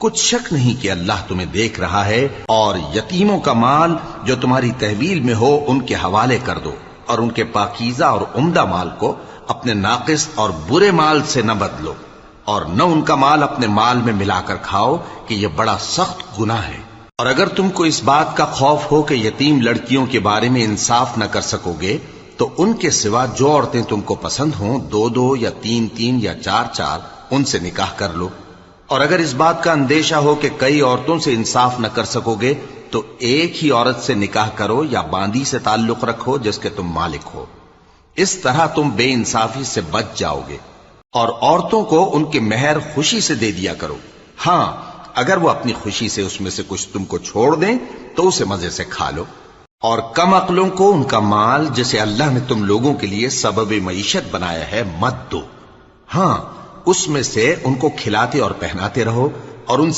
کچھ شک نہیں کہ اللہ تمہیں دیکھ رہا ہے، اور یتیموں کا مال جو تمہاری تحویل میں ہو ان کے حوالے کر دو، اور ان کے پاکیزہ اور عمدہ مال کو اپنے ناقص اور برے مال سے نہ بدلو، اور نہ ان کا مال اپنے مال میں ملا کر کھاؤ کہ یہ بڑا سخت گناہ ہے۔ اور اگر تم کو اس بات کا خوف ہو کہ یتیم لڑکیوں کے بارے میں انصاف نہ کر سکو گے تو ان کے سوا جو عورتیں تم کو پسند ہوں، 2 یا 3 یا 4 ان سے نکاح کر لو۔ اور اگر اس بات کا اندیشہ ہو کہ کئی عورتوں سے انصاف نہ کر سکو گے تو ایک ہی عورت سے نکاح کرو یا باندی سے تعلق رکھو جس کے تم مالک ہو، اس طرح تم بے انصافی سے بچ جاؤ گے۔ اور عورتوں کو ان کے مہر خوشی سے دے دیا کرو، ہاں اگر وہ اپنی خوشی سے اس میں سے کچھ تم کو چھوڑ دیں تو اسے مزے سے کھا لو۔ اور کم عقلوں کو ان کا مال جسے اللہ نے تم لوگوں کے لیے سبب معیشت بنایا ہے مت دو، ہاں اس میں سے ان کو کھلاتے اور پہناتے رہو، اور ان